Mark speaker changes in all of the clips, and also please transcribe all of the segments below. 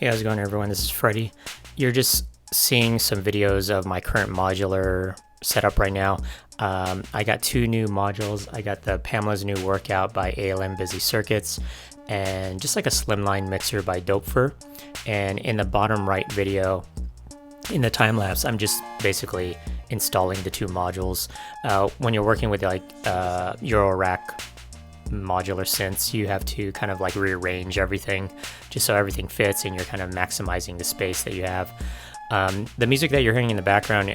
Speaker 1: Hey, how's it going, everyone? This is Freddie. You're just seeing some videos of my current modular setup right now. I got two new modules. I got the Pamela's New Workout by ALM Busy Circuits and just like a slimline mixer by Dopfer. And in the bottom right video, in the time lapse, I'm just basically installing the two modules. When you're working with like Eurorack modular synths, you have to kind of like rearrange everything just so everything fits and you're kind of maximizing the space that you have. The music that you're hearing in the background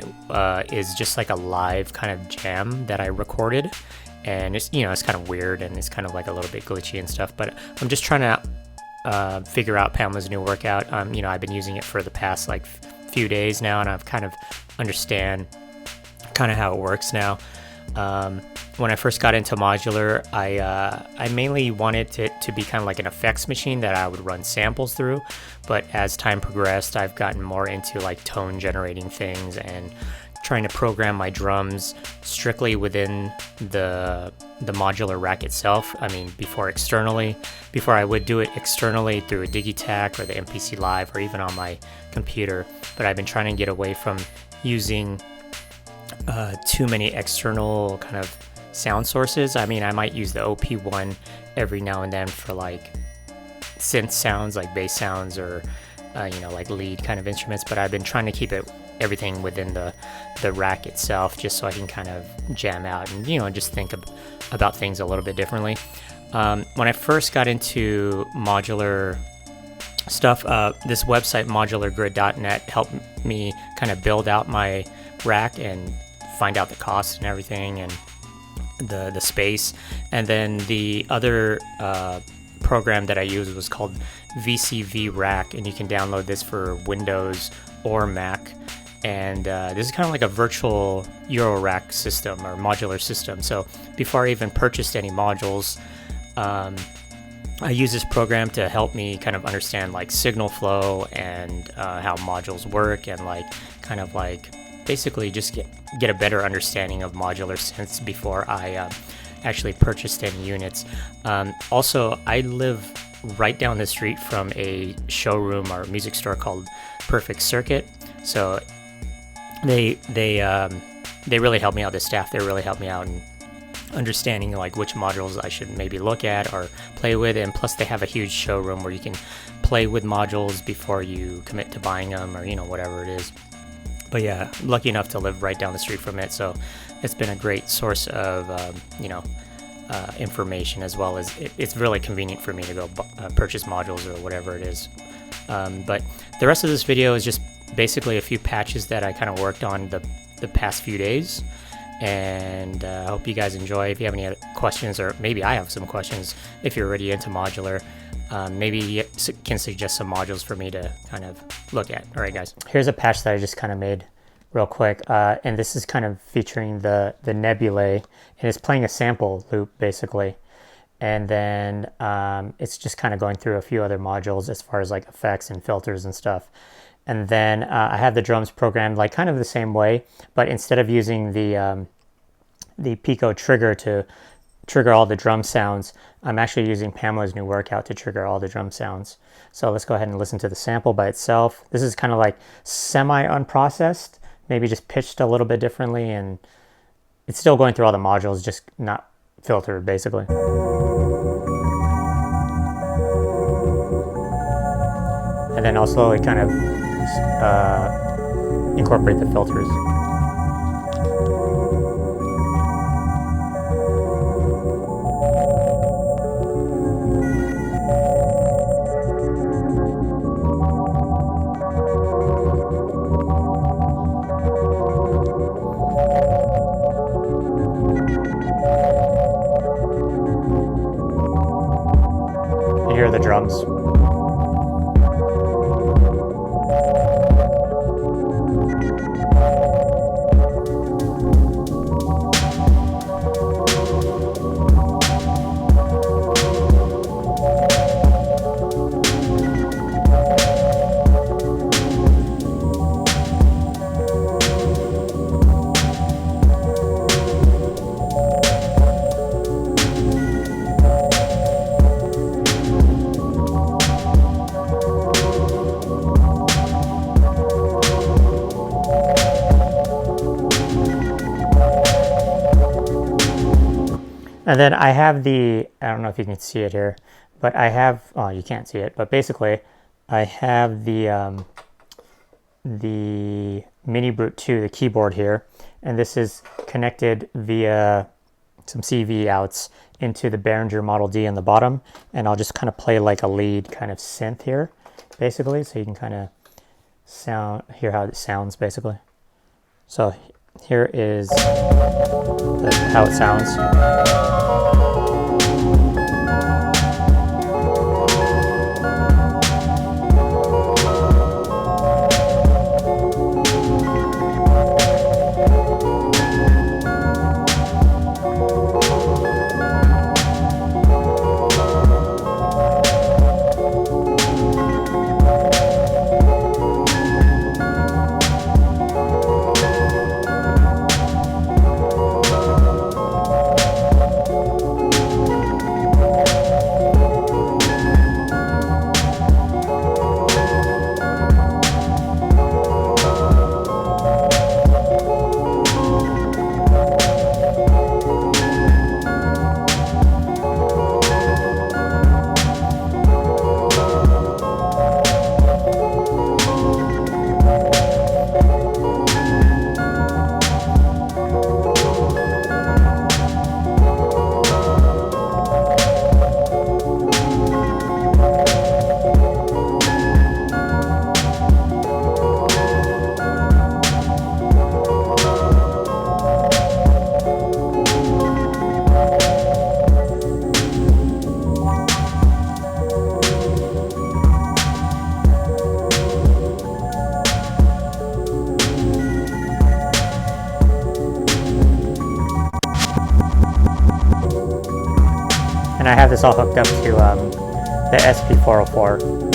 Speaker 1: is just like a live kind of jam that I recorded, and it's it's kind of weird and it's kind of like a little bit glitchy and stuff, but I'm just trying to figure out Pamela's New Workout. I've been using it for the past like few days now, and I've kind of understand kind of how it works now. When I first got into modular, I mainly wanted it to be kind of like an effects machine that I would run samples through, but as time progressed, I've gotten more into like tone generating things and trying to program my drums strictly within the modular rack itself. Before I would do it externally through a Digitac or the MPC Live or even on my computer, but I've been trying to get away from using too many external kind of sound sources. I might use the OP1 every now and then for like synth sounds, like bass sounds, or like lead kind of instruments, but I've been trying to keep everything within the rack itself, just so I can kind of jam out and just think about things a little bit differently. When I first got into modular stuff, this website modulargrid.net helped me kind of build out my rack and find out the cost and everything and the space. And then the other program that I used was called VCV Rack, and you can download this for Windows or Mac. And this is kind of like a virtual Eurorack system or modular system. So before I even purchased any modules, I use this program to help me kind of understand like signal flow and how modules work, and basically just get a better understanding of modular synths before I actually purchased any units. Also, I live right down the street from a showroom or music store called Perfect Circuit, so they really help me out. The staff there really helped me out in understanding like which modules I should maybe look at or play with, and plus they have a huge showroom where you can play with modules before you commit to buying them or whatever it is. But yeah, I'm lucky enough to live right down the street from it, so it's been a great source of information, as well as it's really convenient for me to go purchase modules or whatever it is. But the rest of this video is just basically a few patches that I kind of worked on the past few days, and I hope you guys enjoy. If you have any other questions, or maybe I have some questions, if you're already into modular, maybe you can suggest some modules for me to kind of look at. All right, guys. Here's a patch that I just kind of made real quick, and this is kind of featuring the nebulae, and it's playing a sample loop basically, and then it's just kind of going through a few other modules as far as like effects and filters and stuff. And then I have the drums programmed like kind of the same way, but instead of using the Pico trigger to trigger all the drum sounds, I'm actually using Pamela's New Workout to trigger all the drum sounds. So let's go ahead and listen to the sample by itself. This is kind of like semi-unprocessed, maybe just pitched a little bit differently, and it's still going through all the modules, just not filtered basically. And then I'll slowly kind of incorporate the filters. You hear the drums. And then I have I don't know if you can see it here, but I have, oh, you can't see it, but basically I have the Mini Brute 2, the keyboard here, and this is connected via some CV outs into the Behringer Model D on the bottom, and I'll just kind of play like a lead kind of synth here, basically, so you can kind of hear how it sounds, basically. So here is how it sounds. And I have this all hooked up to the SP404.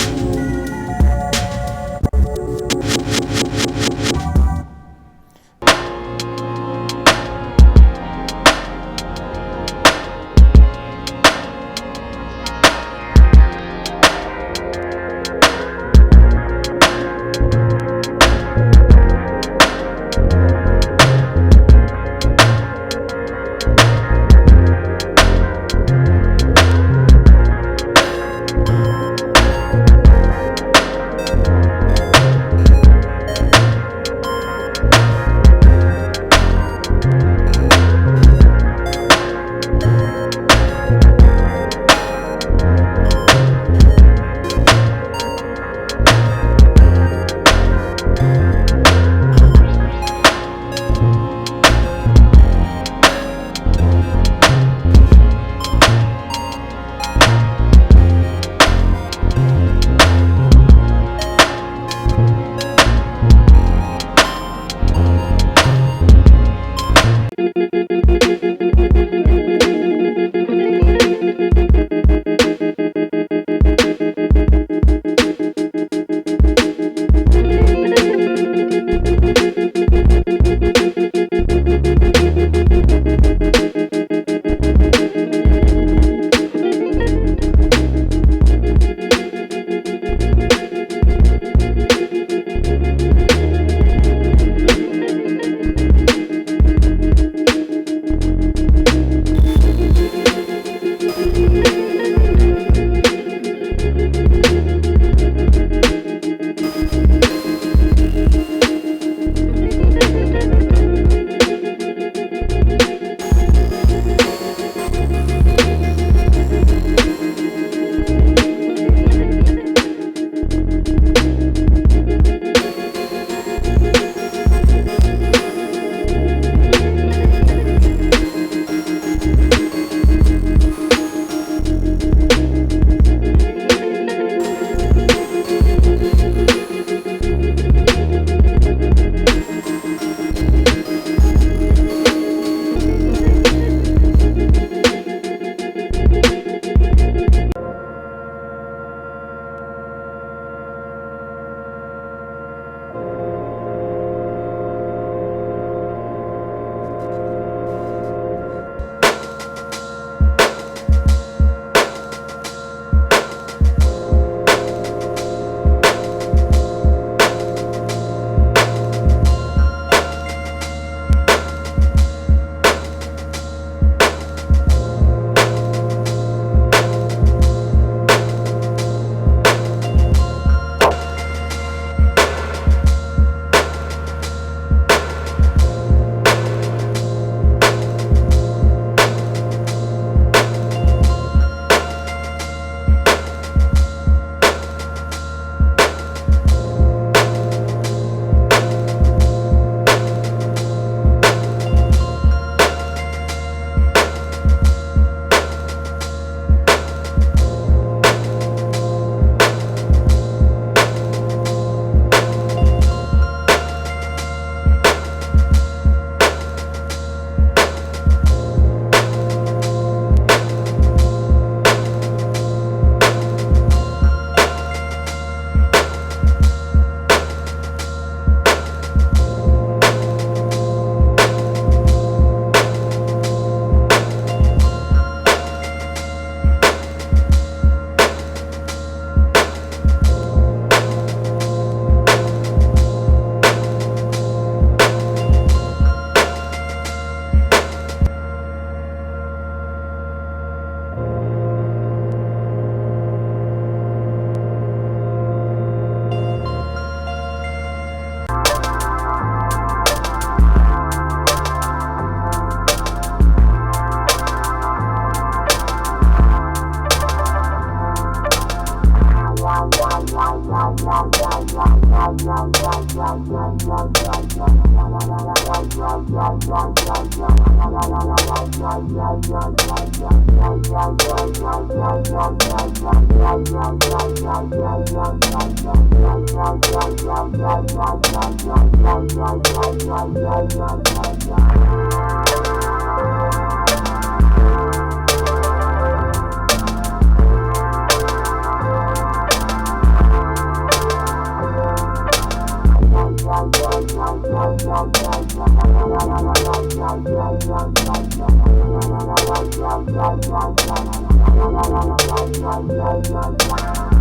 Speaker 2: Wow.